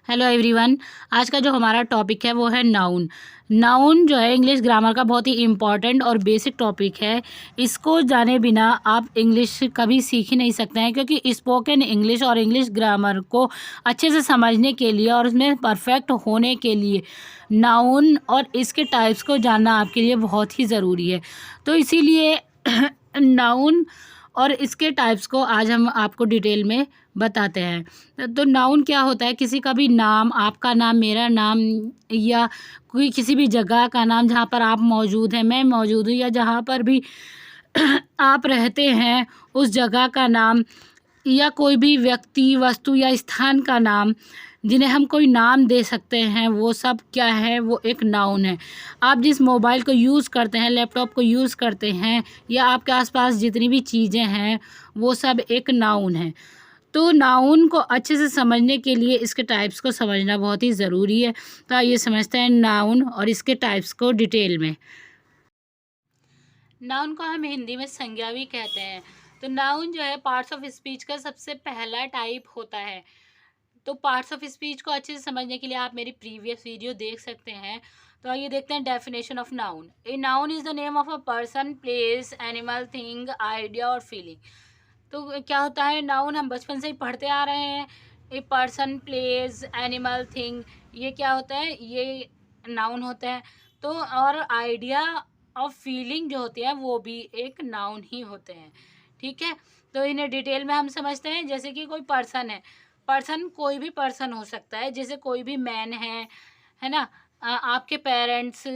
Hello everyone. आज का जो हमारा टॉपिक है वो है नाउन। नाउन जो है इंग्लिश ग्रामर का बहुत ही इम्पॉर्टेंट और बेसिक टॉपिक है। इसको जाने बिना आप इंग्लिश कभी सीख ही नहीं सकते हैं, क्योंकि स्पोकन इंग्लिश और इंग्लिश ग्रामर को अच्छे से समझने के लिए और उसमें परफेक्ट होने के लिए नाउन और इसके टाइप्स को जानना आपके लिए बहुत ही ज़रूरी है। तो इसीलिए नाउन और इसके टाइप्स को आज हम आपको डिटेल में बताते हैं। तो नाउन क्या होता है? किसी का भी नाम, आपका नाम, मेरा नाम, या कोई किसी भी जगह का नाम जहाँ पर आप मौजूद हैं, मैं मौजूद हूँ, या जहाँ पर भी आप रहते हैं उस जगह का नाम, या कोई भी व्यक्ति, वस्तु या स्थान का नाम जिन्हें हम कोई नाम दे सकते हैं, वो सब क्या है? वो एक नाउन है। आप जिस मोबाइल को यूज़ करते हैं, लैपटॉप को यूज़ करते हैं, या आपके आसपास जितनी भी चीज़ें हैं वो सब एक नाउन है। तो नाउन को अच्छे से समझने के लिए इसके टाइप्स को समझना बहुत ही ज़रूरी है। तो आइए समझते हैं नाउन और इसके टाइप्स को डिटेल में। नाउन को हम हिंदी में संज्ञा भी कहते हैं। तो नाउन जो है पार्ट्स ऑफ स्पीच का सबसे पहला टाइप होता है। तो पार्ट्स ऑफ स्पीच को अच्छे से समझने के लिए आप मेरी प्रीवियस वीडियो देख सकते हैं। तो आइए देखते हैं definition of noun. A noun is the name of a person, place, animal, thing, idea और फीलिंग। तो क्या होता है? नाउन हम बचपन से ही पढ़ते आ रहे हैं। A person, place, animal, thing, ये क्या होता है? ये नाउन होता है। तो और आइडिया और फीलिंग जो होती है वो भी एक नाउन ही होते हैं। ठीक है, तो इन्हें डिटेल में हम समझते हैं। जैसे कि कोई पर्सन है, पर्सन कोई भी पर्सन हो सकता है। जैसे कोई भी मैन है ना? आपके पेरेंट्स,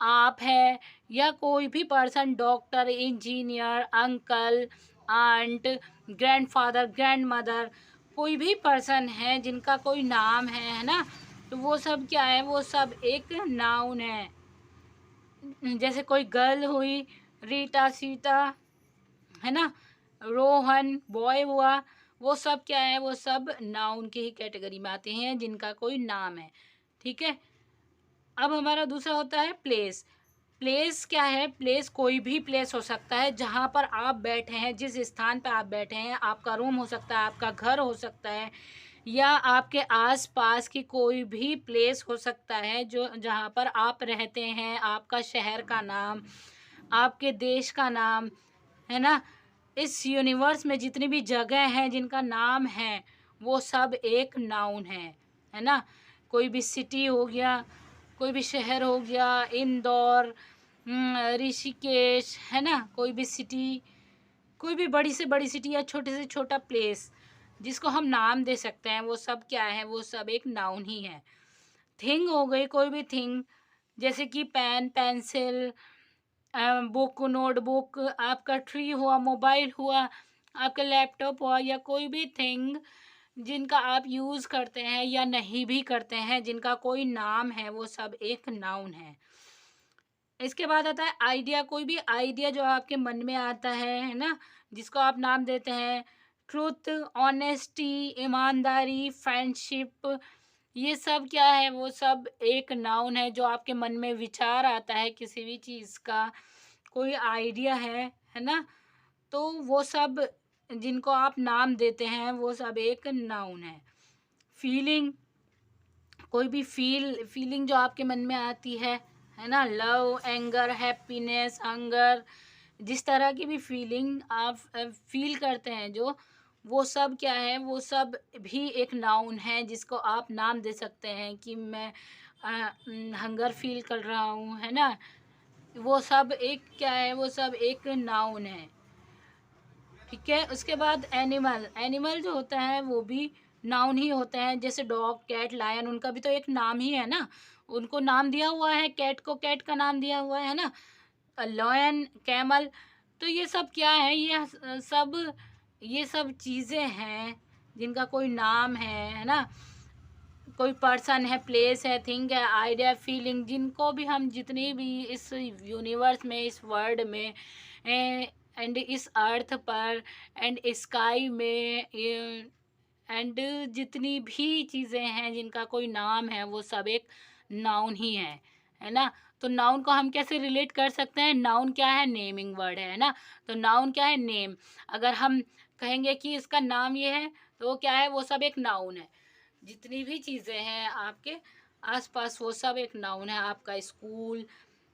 आप है, या कोई भी person, doctor, engineer, uncle, aunt, grandfather, grandmother, कोई भी पर्सन है जिनका कोई नाम है ना? तो वो सब क्या है? वो सब एक नाउन है। जैसे कोई गर्ल हुई, रीटा, सीता, है ना? रोहन, बॉय हुआ, वो सब क्या है? वो सब नाउन की ही कैटेगरी में आते हैं जिनका कोई नाम है। ठीक है, अब हमारा दूसरा होता है प्लेस। प्लेस क्या है? प्लेस कोई भी प्लेस हो सकता है जहाँ पर आप बैठे हैं, जिस स्थान पर आप बैठे हैं। आपका रूम हो सकता है, आपका घर हो सकता है, या आपके आस-पास की कोई भी प्लेस हो सकता है जो जहाँ पर आप रहते हैं। आपका शहर का नाम, आपके देश का नाम, है ना? इस यूनिवर्स में जितनी भी जगह हैं जिनका नाम है, वो सब एक नाउन है ना? कोई भी सिटी हो गया, कोई भी शहर हो गया, इंदौर, ऋषिकेश, है ना? कोई भी सिटी, कोई भी बड़ी से बड़ी सिटी या छोटे से छोटा प्लेस जिसको हम नाम दे सकते हैं, वो सब क्या है? वो सब एक नाउन ही है। थिंग हो गई, कोई भी थिंग, जैसे कि पेन, पेंसिल, बुक, नोटबुक, आपका ट्री हुआ, मोबाइल हुआ, आपका लैपटॉप हुआ, या कोई भी थिंग जिनका आप यूज़ करते हैं या नहीं भी करते हैं, जिनका कोई नाम है, वो सब एक नाउन है। इसके बाद आता है आइडिया। कोई भी आइडिया जो आपके मन में आता है ना? जिसको आप नाम देते हैं। ट्रुथ, ऑनेस्टी, ईमानदारी, फ्रेंडशिप, ये सब क्या है? वो सब एक नाउन है। जो आपके मन में विचार आता है किसी भी चीज़ का, कोई आइडिया है ना? तो वो सब जिनको आप नाम देते हैं वो सब एक नाउन है। फीलिंग, कोई भी फीलिंग जो आपके मन में आती है ना? लव, एंगर, हैप्पीनेस, हंगर, जिस तरह की भी फीलिंग आप फील करते हैं जो, वो सब क्या है? वो सब भी एक नाउन है जिसको आप नाम दे सकते हैं कि मैं हंगर फील कर रहा हूँ, है ना? वो सब एक क्या है? वो सब एक नाउन है। ठीक है, उसके बाद एनिमल। एनिमल जो होता है वो भी नाउन ही होते हैं। जैसे डॉग, कैट, लायन, उनका भी तो एक नाम ही है ना? उनको नाम दिया हुआ है। कैट को कैट का नाम दिया हुआ है ना? लायन, कैमल, तो ये सब क्या है? ये सब चीज़ें हैं जिनका कोई नाम है ना? कोई पर्सन है, प्लेस है, थिंग है, आइडिया, फीलिंग, जिनको भी हम जितनी भी इस यूनिवर्स में, इस वर्ल्ड में, एंड इस अर्थ पर, एंड स्काई में, एंड जितनी भी चीज़ें हैं जिनका कोई नाम है, वो सब एक नाउन ही है ना? तो नाउन को हम कैसे रिलेट कर सकते हैं? नाउन क्या है? नेमिंग वर्ड है ना? तो नाउन क्या है? नेम। अगर हम कहेंगे कि इसका नाम ये है, तो वो क्या है? वो सब एक नाउन है। जितनी भी चीज़ें हैं आपके आसपास वो सब एक नाउन है। आपका स्कूल,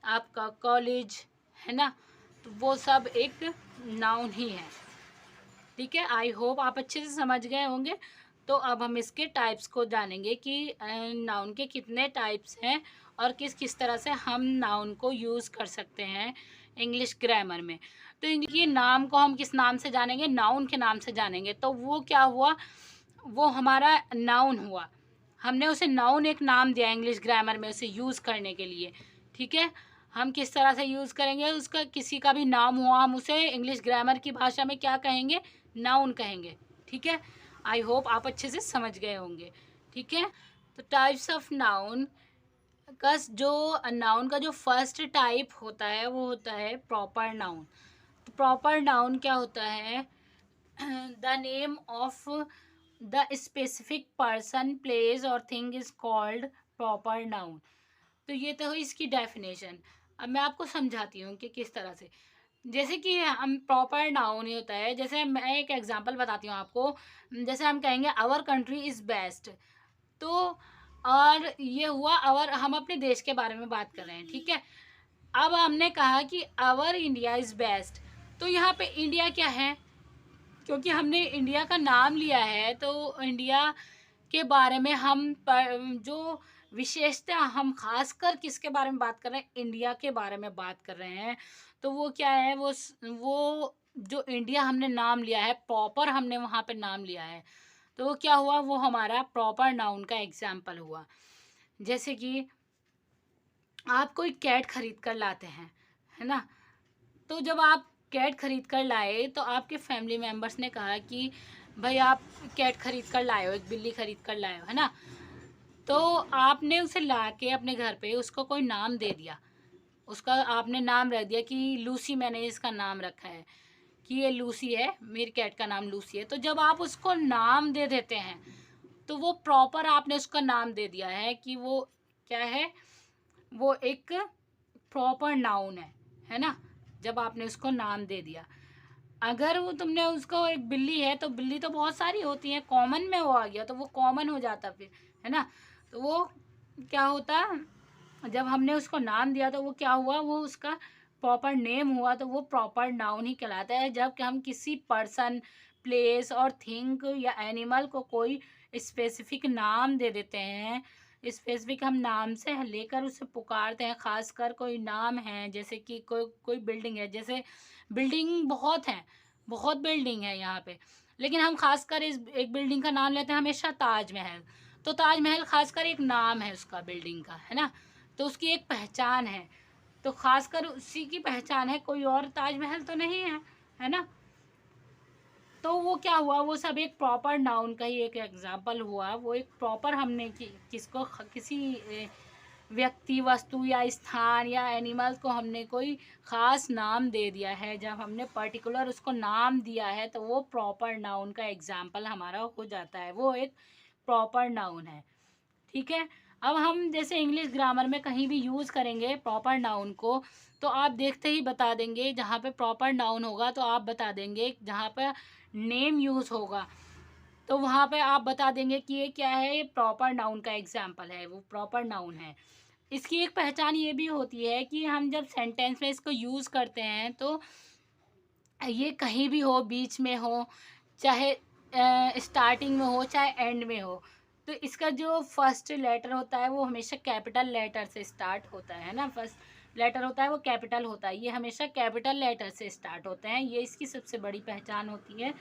आपका कॉलेज, है ना, तो वो सब एक नाउन ही है। ठीक है, आई होप आप अच्छे से समझ गए होंगे। तो अब हम इसके टाइप्स को जानेंगे कि नाउन के कितने टाइप्स हैं और किस किस तरह से हम नाउन को यूज़ कर सकते हैं इंग्लिश ग्रामर में। तो ये नाम को हम किस नाम से जानेंगे? नाउन के नाम से जानेंगे। तो वो क्या हुआ, वो हमारा नाउन हुआ। हमने उसे नाउन एक नाम दिया इंग्लिश ग्रामर में उसे यूज़ करने के लिए। ठीक है, हम किस तरह से यूज़ करेंगे? उसका किसी का भी नाम हुआ, हम उसे इंग्लिश ग्रामर की भाषा में क्या कहेंगे? नाउन कहेंगे। ठीक है, आई होप आप अच्छे से समझ गए होंगे। ठीक है, तो टाइप्स ऑफ नाउन का जो नाउन का जो फर्स्ट टाइप होता है वो होता है प्रॉपर नाउन। तो प्रॉपर नाउन क्या होता है? The name of the specific person, place और thing is called proper noun. तो ये तो हुई इसकी डेफिनेशन। अब मैं आपको समझाती हूँ कि किस तरह से। जैसे कि हम प्रॉपर नाउन ही होता है, जैसे मैं एक एग्जांपल बताती हूँ आपको। जैसे हम कहेंगे आवर कंट्री इज़ बेस्ट। तो और ये हुआ आवर, हम अपने देश के बारे में बात कर रहे हैं। ठीक है, अब हमने कहा कि आवर इंडिया इज़ बेस्ट। तो यहाँ पे इंडिया क्या है? क्योंकि हमने इंडिया का नाम लिया है तो इंडिया के बारे में हम जो विशेषता, हम खासकर किसके बारे में बात कर रहे हैं? इंडिया के बारे में बात कर रहे हैं। तो वो क्या है, वो जो इंडिया हमने नाम लिया है, प्रॉपर हमने वहाँ पे नाम लिया है, तो वो क्या हुआ, वो हमारा प्रॉपर नाउन का एग्जाम्पल हुआ। जैसे कि आप कोई कैट खरीद कर लाते हैं, है ना, तो जब आप कैट खरीद कर लाए तो आपके फैमिली मेम्बर्स ने कहा कि भाई आप कैट खरीद कर लाए हो, एक बिल्ली खरीद कर लाए हो, है ना, तो आपने उसे ला के अपने घर पे उसको कोई नाम दे दिया। उसका आपने नाम रख दिया कि लूसी, मैंने इसका नाम रखा है कि ये लूसी है, मेरी कैट का नाम लूसी है। तो जब आप उसको नाम दे देते हैं तो वो प्रॉपर आपने उसका नाम दे दिया है कि वो क्या है, वो एक प्रॉपर नाउन है ना, जब आपने उसको नाम दे दिया। अगर वो तुमने उसको, एक बिल्ली है तो बिल्ली तो बहुत सारी होती हैं, कॉमन में वो आ गया तो वो कॉमन हो जाता फिर, है ना, तो वो क्या होता, जब हमने उसको नाम दिया तो वो क्या हुआ, वो उसका प्रॉपर नेम हुआ, तो वो प्रॉपर नाउन ही कहलाता है। जब कि हम किसी पर्सन, प्लेस और थिंग या एनिमल को कोई स्पेसिफिक नाम दे देते हैं, स्पेसिफिक हम नाम से लेकर उसे पुकारते हैं। खासकर कोई नाम है, जैसे कि कोई कोई बिल्डिंग है, जैसे बिल्डिंग बहुत हैं, बहुत बिल्डिंग है यहाँ पे, लेकिन हम खासकर इस एक बिल्डिंग का नाम लेते हैं हमेशा, ताजमहल। तो ताजमहल खासकर एक नाम है उसका, बिल्डिंग का, है ना, तो उसकी एक पहचान है, तो खासकर उसी की पहचान है, कोई और ताजमहल तो नहीं है ना। तो वो क्या हुआ, वो सब एक प्रॉपर नाउन का ही एक एग्जाम्पल हुआ। वो एक प्रॉपर हमने किसको, किसी व्यक्ति, वस्तु या स्थान या एनिमल को हमने कोई ख़ास नाम दे दिया है। जब हमने पर्टिकुलर उसको नाम दिया है तो वो प्रॉपर नाउन का एग्जाम्पल हमारा हो जाता है, वो एक प्रॉपर नाउन है। ठीक है, अब हम जैसे इंग्लिश ग्रामर में कहीं भी यूज़ करेंगे प्रॉपर नाउन को, तो आप देखते ही बता देंगे, जहाँ पे प्रॉपर नाउन होगा तो आप बता देंगे, जहाँ पे नेम यूज़ होगा तो वहाँ पे आप बता देंगे कि ये क्या है, ये प्रॉपर नाउन का एग्जाम्पल है, वो प्रॉपर नाउन है। इसकी एक पहचान ये भी होती है कि हम जब सेंटेंस में इसको यूज़ करते हैं तो ये कहीं भी हो, बीच में हो, चाहे स्टार्टिंग में हो, चाहे एंड में हो, तो इसका जो फर्स्ट लेटर होता है वो हमेशा कैपिटल लेटर से स्टार्ट होता है ना, फर्स्ट लेटर होता है वो कैपिटल होता है, ये हमेशा कैपिटल लेटर से स्टार्ट होते हैं, ये इसकी सबसे बड़ी पहचान होती है।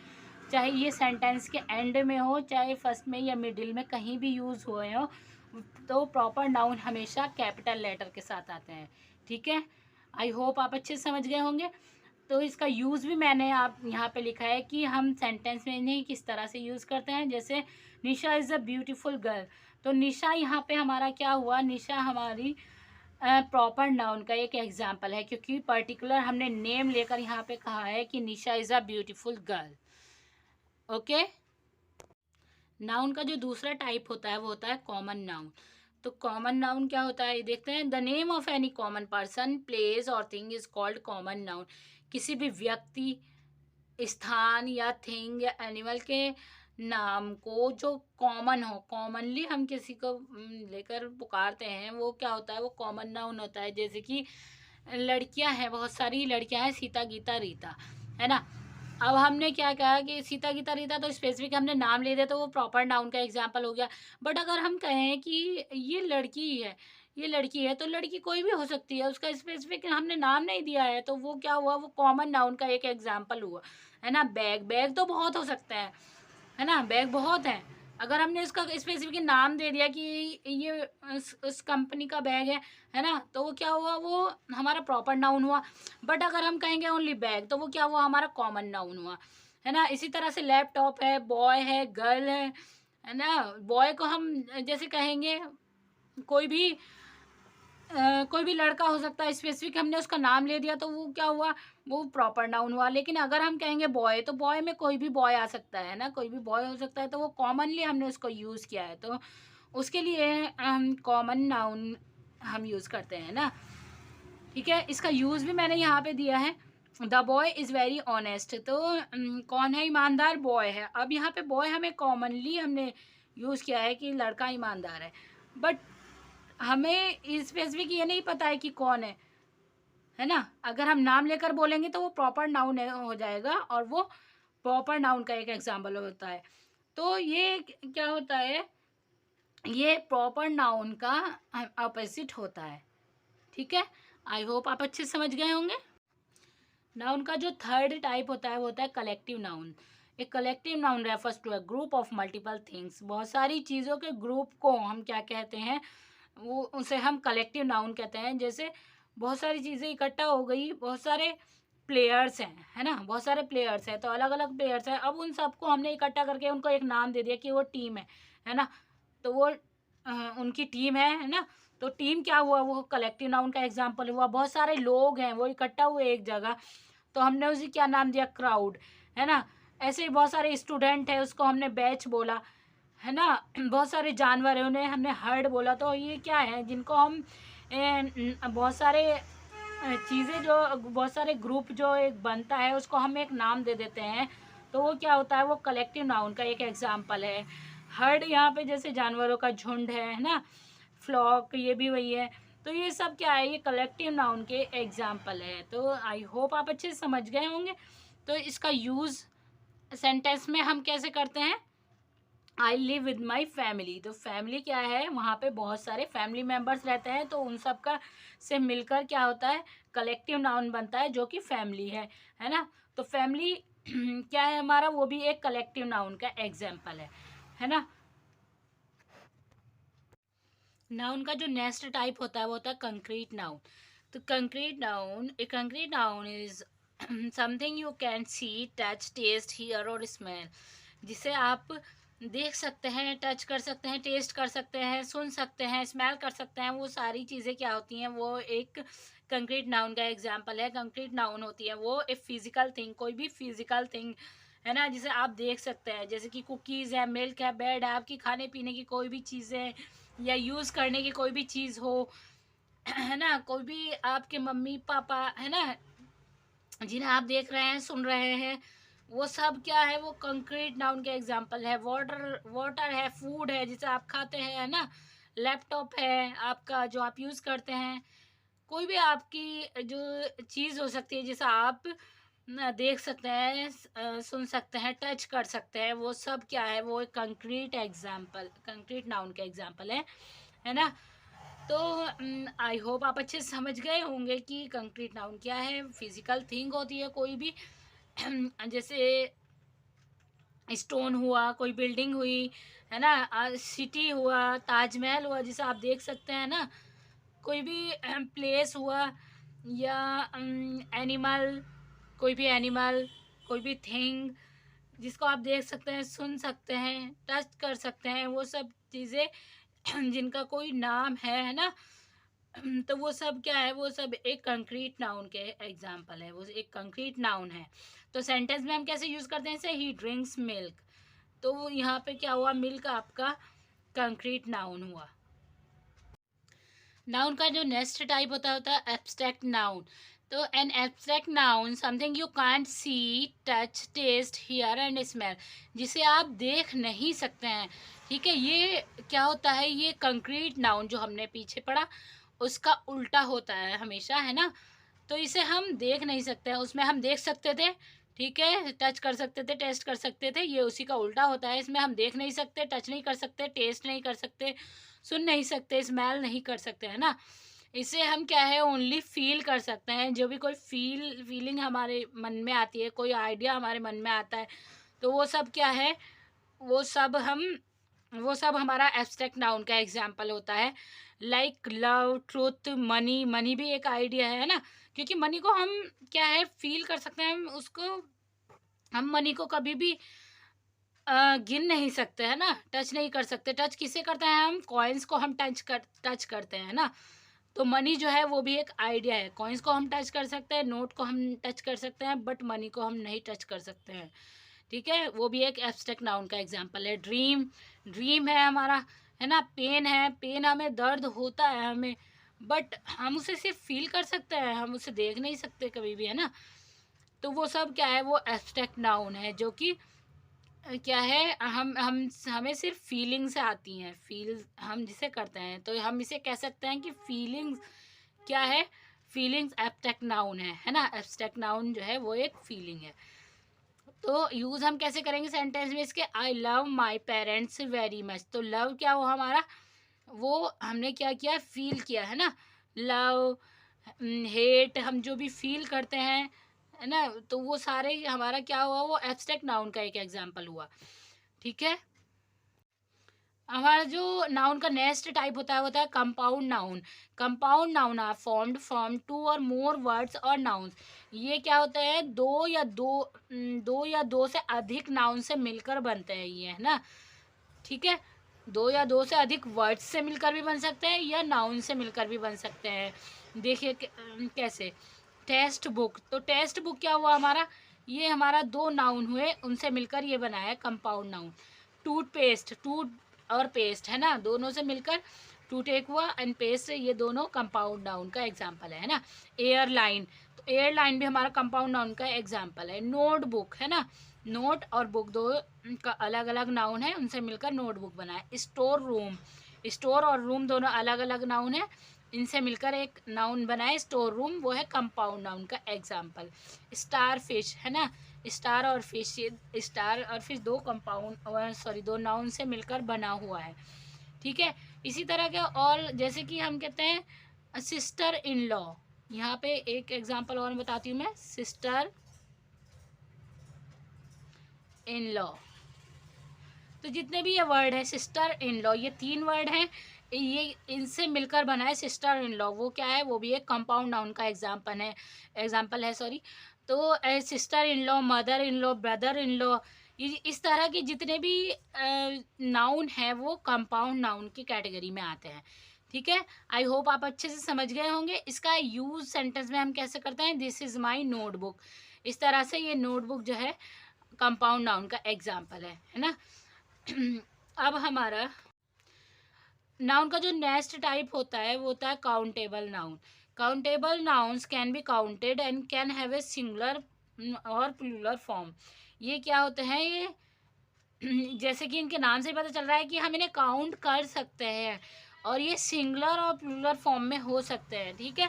चाहे ये सेंटेंस के एंड में हो, चाहे फर्स्ट में या मिडिल में, कहीं भी यूज़ हुए हो, तो प्रॉपर नाउन हमेशा कैपिटल लेटर के साथ आते हैं। ठीक है, आई होप आप अच्छे से समझ गए होंगे। तो इसका यूज़ भी मैंने आप यहाँ पे लिखा है कि हम सेंटेंस में इन्हें किस तरह से यूज़ करते हैं। जैसे निशा इज़ अ ब्यूटीफुल गर्ल, तो निशा यहाँ पे हमारा क्या हुआ, निशा हमारी प्रॉपर नाउन का एक एग्जाम्पल है, क्योंकि पर्टिकुलर हमने नेम लेकर यहाँ पे कहा है कि Nisha is a beautiful girl. Okay, noun का जो दूसरा टाइप होता है वो होता है कॉमन नाउन। तो कॉमन नाउन क्या होता है, ये देखते हैं। The name of any common person, place और thing is called common noun. किसी भी व्यक्ति, स्थान या थिंग या एनिमल के नाम को जो कॉमन हो, कॉमनली हम किसी को लेकर पुकारते हैं, वो क्या होता है, वो कॉमन नाउन होता है। जैसे कि लड़कियां हैं, बहुत सारी लड़कियां हैं, सीता गीता रीता, है ना। अब हमने क्या कहा कि सीता गीता रीता, तो स्पेसिफिक हमने नाम ले दिया, तो वो प्रॉपर नाउन का एग्जाम्पल हो गया। बट अगर हम कहें कि ये लड़की है, ये लड़की है, तो लड़की कोई भी हो सकती है, उसका स्पेसिफिक हमने नाम नहीं दिया है, तो वो क्या हुआ, वो कॉमन नाउन का एक एग्जाम्पल हुआ, है ना। बैग, बैग तो बहुत हो सकता है ना, बैग बहुत है। अगर हमने इसका स्पेसिफिक नाम दे दिया कि ये इस कंपनी का बैग है ना, तो वो क्या हुआ, वो हमारा प्रॉपर नाउन हुआ। बट अगर हम कहेंगे ओनली बैग, तो वो क्या हुआ, हमारा कॉमन नाउन हुआ, है ना। इसी तरह से लैपटॉप है, बॉय है, गर्ल है ना। बॉय को हम जैसे कहेंगे, कोई भी कोई भी लड़का हो सकता है, स्पेसिफिक हमने उसका नाम ले दिया, तो वो क्या हुआ, वो प्रॉपर नाउन हुआ। लेकिन अगर हम कहेंगे बॉय, तो बॉय में कोई भी बॉय आ सकता है ना, कोई भी बॉय हो सकता है, तो वो कॉमनली हमने उसको यूज़ किया है, तो उसके लिए हम कॉमन नाउन हम यूज़ करते हैं ना। ठीक है, इसका यूज़ भी मैंने यहाँ पे दिया है, the boy is very honest. तो कौन है ईमानदार, बॉय है। अब यहाँ पे बॉय हमें कॉमनली हमने यूज़ किया है कि लड़का ईमानदार है, बट हमें स्पेसिफिक ये नहीं पता है कि कौन है ना। अगर हम नाम लेकर बोलेंगे तो वो प्रॉपर नाउन हो जाएगा, और वो प्रॉपर नाउन का एक एग्जाम्पल होता है। तो ये क्या होता है, ये प्रॉपर नाउन का अपोजिट होता है। ठीक है, आई होप आप अच्छे से समझ गए होंगे। नाउन का जो थर्ड टाइप होता है वो होता है कलेक्टिव नाउन। एक collective noun refers to a group of multiple things. बहुत सारी चीज़ों के ग्रुप को हम क्या कहते हैं, वो उसे हम कलेक्टिव नाउन कहते हैं। जैसे बहुत सारी चीज़ें इकट्ठा हो गई, बहुत सारे प्लेयर्स हैं, है ना, बहुत सारे प्लेयर्स हैं, तो अलग अलग प्लेयर्स हैं। अब उन सबको हमने इकट्ठा करके उनको एक नाम दे दिया कि वो टीम है ना। तो वो उनकी टीम है ना। तो टीम क्या हुआ, वो कलेक्टिव नाउन का एग्जाम्पल हुआ। बहुत सारे लोग हैं, वो इकट्ठा हुए एक जगह, तो हमने उसे क्या नाम दिया, क्राउड, है ना। ऐसे ही बहुत सारे स्टूडेंट है, उसको हमने बैच बोला, है ना। बहुत सारे जानवर है, उन्हें हमने हर्ड बोला। तो ये क्या है, जिनको हम बहुत सारे चीज़ें, जो बहुत सारे ग्रुप जो एक बनता है, उसको हम एक नाम दे देते हैं, तो वो क्या होता है, वो कलेक्टिव नाउन का एक एग्जाम्पल है। हर्ड यहाँ पे जैसे जानवरों का झुंड है ना। फ्लॉक, ये भी वही है। तो ये सब क्या है, ये कलेक्टिव नाउन के एग्जाम्पल है। तो आई होप आप अच्छे से समझ गए होंगे। तो इसका यूज़ सेंटेंस में हम कैसे करते हैं, I live with my family. तो फैमिली क्या है, वहाँ पे बहुत सारे फैमिली मेम्बर्स रहते हैं, तो उन सब का से मिलकर क्या होता है, कलेक्टिव नाउन बनता है, जो कि फैमिली है ना। तो फैमिली क्या है हमारा, वो भी एक कलेक्टिव नाउन का एग्जाम्पल है ना। नाउन का जो नेक्स्ट टाइप होता है वो होता है कंक्रीट नाउन। तो concrete noun is something you can see, touch, taste, hear और स्मेल। जिसे आप देख सकते हैं, टच कर सकते हैं, टेस्ट कर सकते हैं, सुन सकते हैं, स्मेल कर सकते हैं। वो सारी चीज़ें क्या होती हैं, वो एक कंक्रीट नाउन का एग्जाम्पल है। कंक्रीट नाउन होती है वो एक फिजिकल थिंग, कोई भी फिजिकल थिंग, है ना, जिसे आप देख सकते हैं। जैसे कि कुकीज़ है, मिल्क है, बेड है, आपकी खाने पीने की कोई भी चीज़ें, या यूज़ करने की कोई भी चीज़ हो, है ना। कोई भी आपके मम्मी पापा, है ना, जिन्हें आप देख रहे हैं, सुन रहे हैं, वो सब क्या है, वो कंक्रीट नाउन के एग्जाम्पल है। वाटर, वाटर है, फूड है जिसे आप खाते हैं, है ना। लैपटॉप है आपका, जो आप यूज़ करते हैं। कोई भी आपकी जो चीज़ हो सकती है जिसे आप देख सकते हैं, सुन सकते हैं, टच कर सकते हैं, वो सब क्या है, वो एक कंक्रीट एग्जाम्पल, कंक्रीट नाउन के एग्जाम्पल है ना। तो आई होप आप अच्छे से समझ गए होंगे कि कंक्रीट नाउन क्या है। फिजिकल थिंग होती है कोई भी, जैसे स्टोन हुआ, कोई बिल्डिंग हुई, है ना, सिटी हुआ, ताजमहल हुआ जिसे आप देख सकते हैं ना। कोई भी प्लेस हुआ, या एनिमल, कोई भी एनिमल, कोई भी थिंग जिसको आप देख सकते हैं, सुन सकते हैं, टच कर सकते हैं, वो सब चीज़ें जिनका कोई नाम है ना। तो वो सब क्या है, वो सब एक कंक्रीट नाउन के एग्जाम्पल है, वो एक कंक्रीट नाउन है। तो सेंटेंस में हम कैसे यूज़ करते हैं, जैसे ही ड्रिंक्स मिल्क। तो यहाँ पे क्या हुआ, मिल्क आपका कंक्रीट नाउन हुआ। नाउन का जो नेक्स्ट टाइप होता है एब्स्ट्रैक्ट नाउन। तो an abstract noun something you can't see, touch, taste, hear and smell, जिसे आप देख नहीं सकते हैं। ठीक है, ये क्या होता है, ये कंक्रीट नाउन जो हमने पीछे पढ़ा उसका उल्टा होता है हमेशा, है ना। तो इसे हम देख नहीं सकते हैं, उसमें हम देख सकते थे, ठीक है, टच कर सकते थे, टेस्ट कर सकते थे, ये उसी का उल्टा होता है। इसमें हम देख नहीं सकते, टच नहीं कर सकते, टेस्ट नहीं कर सकते, सुन नहीं सकते, स्मेल नहीं कर सकते, है ना। इसे हम क्या है, ओनली फील कर सकते हैं। जो भी कोई फीलिंग हमारे मन में आती है, कोई आइडिया हमारे मन में आता है, तो वो सब क्या है, वो सब हम वो सब हमारा एब्स्ट्रैक्ट नाउन का एग्जाम्पल होता है। Like love, truth, money, money भी एक आइडिया है ना, क्योंकि मनी को हम क्या है, फील कर सकते हैं, उसको हम मनी को कभी भी गिन नहीं सकते, है ना, टच नहीं कर सकते। टच किसे करते हैं हम, कॉइन्स को हम टच करते हैं ना। तो मनी जो है वो भी एक आइडिया है, कॉइन्स को हम टच कर सकते हैं, नोट को हम टच कर सकते हैं, बट मनी को हम नहीं टच कर सकते हैं। ठीक है, वो भी एक एब्स्ट्रैक्ट नाउन का एग्जांपल है। ड्रीम, ड्रीम है हमारा, है ना। पेन है, पेन हमें दर्द होता है हमें, बट हम उसे सिर्फ फील कर सकते हैं, हम उसे देख नहीं सकते कभी भी, है ना। तो वो सब क्या है, वो एब्स्ट्रैक्ट नाउन है, जो कि क्या है, हम हमें सिर्फ फीलिंग से आती हैं, फील हम जिसे करते हैं, तो हम इसे कह सकते हैं कि फीलिंग्स क्या है, फीलिंग्स एब्स्ट्रैक्ट नाउन है ना। एब्स्ट्रैक्ट नाउन जो है वो एक फीलिंग है। तो यूज़ हम कैसे करेंगे सेंटेंस में इसके, I love my parents very much. तो लव क्या हुआ हमारा, वो हमने क्या किया, फील किया, है ना। लव, हेट, हम जो भी फील करते हैं, है ना, तो वो सारे हमारा क्या हुआ, वो एब्स्ट्रैक्ट नाउन का एक एग्जाम्पल हुआ। ठीक है, हमारा जो नाउन का नेक्स्ट टाइप होता है compound noun. Compound noun are formed from two और मोर वर्ड्स और नाउन्स। ये क्या होता है, दो या दो से अधिक नाउन से मिलकर बनते हैं ये, है ना। ठीक है, दो या दो से अधिक वर्ड्स से मिलकर भी बन सकते हैं, या नाउन से मिलकर भी बन सकते हैं। देखिए कैसे, टेक्स्ट बुक, तो टेक्स्ट बुक क्या हुआ हमारा, ये हमारा दो नाउन हुए, उनसे मिलकर ये बना है कंपाउंड नाउन। टूथपेस्ट, टूथ और पेस्ट, है ना, दोनों से मिलकर टूथ एक हुआ, एंड पेस्ट, ये दोनों कंपाउंड नाउन का एग्जाम्पल है ना। एयरलाइन, तो एयरलाइन भी हमारा कंपाउंड नाउन का एग्जाम्पल है। नोटबुक, है ना, नोट और बुक दो का अलग अलग नाउन है, उनसे मिलकर नोटबुक बना है। स्टोर रूम, स्टोर और रूम दोनों अलग अलग नाउन है, इनसे मिलकर एक नाउन बना है स्टोर रूम, वो है कंपाउंड नाउन का एग्जाम्पल। स्टार फिश, है ना, स्टार और फिश, स्टार और फिश दो कंपाउंड सॉरी दो नाउन से मिलकर बना हुआ है। ठीक है, इसी तरह के और जैसे कि हम कहते हैं सिस्टर इन लॉ, यहाँ पे एक एग्जांपल और बताती हूँ मैं, सिस्टर इन लॉ। तो जितने भी ये वर्ड है, सिस्टर इन लॉ, ये तीन वर्ड हैं, ये इनसे मिलकर बना है सिस्टर इन लॉ। वो क्या है, वो भी एक कंपाउंड नाउन का एग्जाम्पल है सॉरी। तो sister in law, mother in law, brother in law, इस तरह के जितने भी नाउन है वो कंपाउंड नाउन की कैटेगरी में आते हैं। ठीक है, आई होप आप अच्छे से समझ गए होंगे। इसका यूज सेंटेंस में हम कैसे करते हैं, दिस इज़ माई नोटबुक, इस तरह से ये नोटबुक जो है कंपाउंड नाउन का एग्जाम्पल है ना। अब हमारा नाउन का जो नेक्स्ट टाइप होता है वो होता है countable noun. Countable nouns can be counted and can have a singular और प्लूरल फॉर्म। ये क्या होते हैं, ये जैसे कि इनके नाम से ही पता चल रहा है कि हम इन्हें काउंट कर सकते हैं, और ये सिंगुलर और प्लूरल फॉर्म में हो सकते हैं। ठीक है,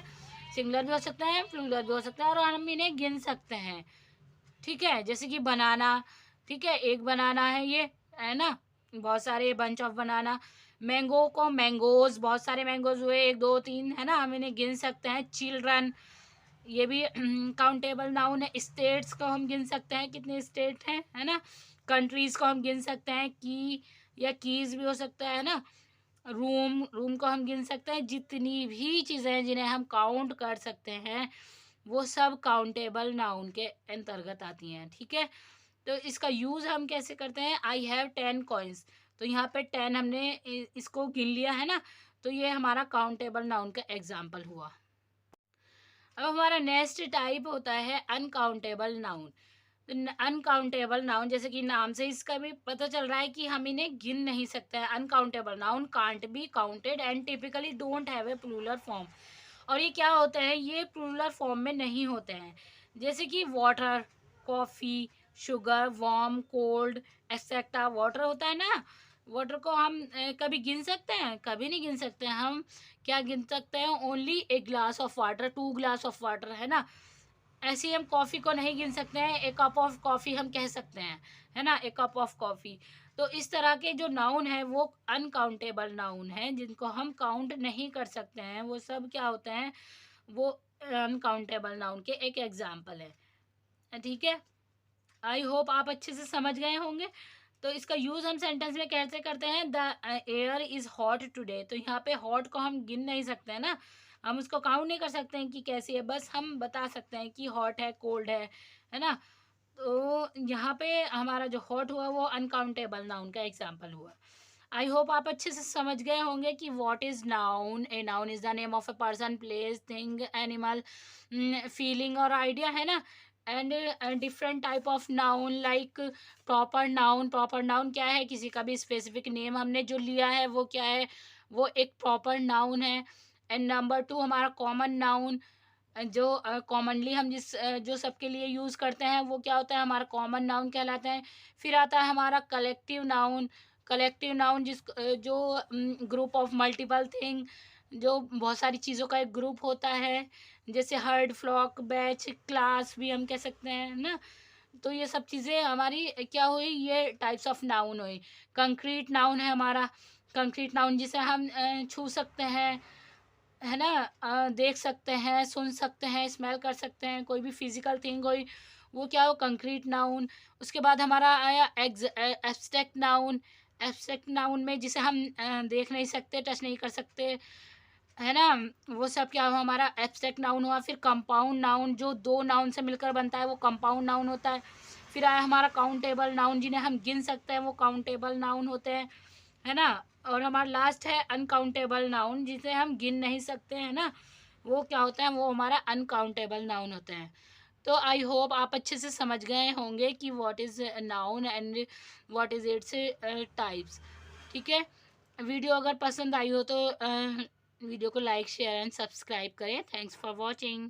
सिंगुलर भी हो सकते हैं, प्लूरल भी हो सकते हैं, और हम इन्हें गिन सकते हैं। ठीक है, जैसे कि बनाना, ठीक है, एक बनाना है ये, है ना, बहुत सारे बंच ऑफ बनाना। मैंगो को मैंगोज, बहुत सारे मैंगोज हुए, एक दो तीन, है ना, हम इन्हें गिन सकते हैं। चिल्ड्रन, ये भी काउंटेबल नाउन है। स्टेट्स को हम गिन सकते हैं, कितने स्टेट हैं, है ना। कंट्रीज को हम गिन सकते हैं, की या कीज भी हो सकता है ना। रूम, रूम को हम गिन सकते हैं। जितनी भी चीज़ें हैं जिन्हें हम काउंट कर सकते हैं, वो सब काउंटेबल नाउन के अंतर्गत आती हैं। ठीक है, तो इसका यूज़ हम कैसे करते हैं, आई हैव 10 कॉइन्स, तो यहाँ पे 10 हमने इसको गिन लिया है ना, तो ये हमारा काउंटेबल नाउन का एग्जाम्पल हुआ। अब हमारा नेक्स्ट टाइप होता है अनकाउंटेबल नाउन। अनकाउंटेबल नाउन, जैसे कि नाम से इसका भी पता चल रहा है कि हम इन्हें गिन नहीं सकते हैं। Uncountable noun can't be counted and typically don't have a plural form, और ये क्या होते हैं, ये प्लूरल फॉर्म में नहीं होते हैं। जैसे कि water, coffee, sugar, warm, cold, etcetera. Water होता है ना, वाटर को हम कभी गिन सकते हैं? कभी नहीं गिन सकते हैं। हम क्या गिन सकते हैं? Only a glass of water, 2 glass of water, है ना? ऐसे ही हम कॉफ़ी को नहीं गिन सकते हैं, ए कप ऑफ कॉफ़ी हम कह सकते हैं, है ना? ए कप ऑफ कॉफ़ी। तो इस तरह के जो नाउन हैं वो अनकाउंटेबल नाउन हैं, जिनको हम काउंट नहीं कर सकते हैं। वो सब क्या होते हैं, वो अनकाउंटेबल नाउन के एक एग्ज़ाम्पल है। ठीक है? आई होप आप अच्छे से समझ गए होंगे। तो इसका यूज़ हम सेंटेंस में कैसे करते हैं, the air is hot today. तो यहाँ पे हॉट को हम गिन नहीं सकते हैं ना, हम उसको काउंट नहीं कर सकते हैं कि कैसी है, बस हम बता सकते हैं कि हॉट है, कोल्ड है ना? तो यहाँ पे हमारा जो हॉट हुआ वो अनकाउंटेबल नाउन का एग्जाम्पल हुआ। आई होप आप अच्छे से समझ गए होंगे कि what is noun. A noun is the name of a person, place, thing, animal, feeling और आइडिया, है ना? And different type of noun like proper noun. Proper noun क्या है, किसी का भी स्पेसिफिक नेम हमने जो लिया है वो क्या है, वो एक प्रॉपर नाउन है। एंड नंबर 2 हमारा कॉमन नाउन, जो कॉमनली हम जो सबके लिए यूज़ करते हैं वो क्या होता है, हमारा कॉमन नाउन कहलाता है। फिर आता है हमारा कलेक्टिव नाउन। कलेक्टिव नाउन जो ग्रुप ऑफ मल्टीपल थिंग, जो बहुत सारी चीज़ों का एक ग्रुप होता है, जैसे हर्ड, फ्लॉक, बैच, क्लास भी हम कह सकते हैं ना। तो ये सब चीज़ें हमारी क्या हुई, ये टाइप्स ऑफ नाउन हुई। कंक्रीट नाउन है हमारा। कंक्रीट नाउन जिसे हम छू सकते हैं, है ना? देख सकते हैं, सुन सकते हैं, स्मेल कर सकते हैं, कोई भी फिजिकल थिंग हुई, वो क्या हो, कंक्रीट नाउन। उसके बाद हमारा आया एब्स्ट्रैक्ट नाउन। एब्स्ट्रैक्ट नाउन में जिसे हम देख नहीं सकते, टच नहीं कर सकते, है ना? वो सब क्या हुआ, हमारा एब्स्ट्रैक्ट नाउन हुआ। फिर कंपाउंड नाउन, जो 2 नाउन से मिलकर बनता है वो कंपाउंड नाउन होता है। फिर आया हमारा काउंटेबल नाउन, जिन्हें हम गिन सकते हैं वो काउंटेबल नाउन होते हैं, है ना? और हमारा लास्ट है अनकाउंटेबल नाउन, जिसे हम गिन नहीं सकते, है ना? वो क्या होता है, वो हमारा अनकाउंटेबल नाउन होते हैं। तो आई होप आप अच्छे से समझ गए होंगे कि what is noun and what is its types. ठीक है? वीडियो अगर पसंद आई हो तो वीडियो को लाइक, शेयर एंड सब्सक्राइब करें। Thanks for watching.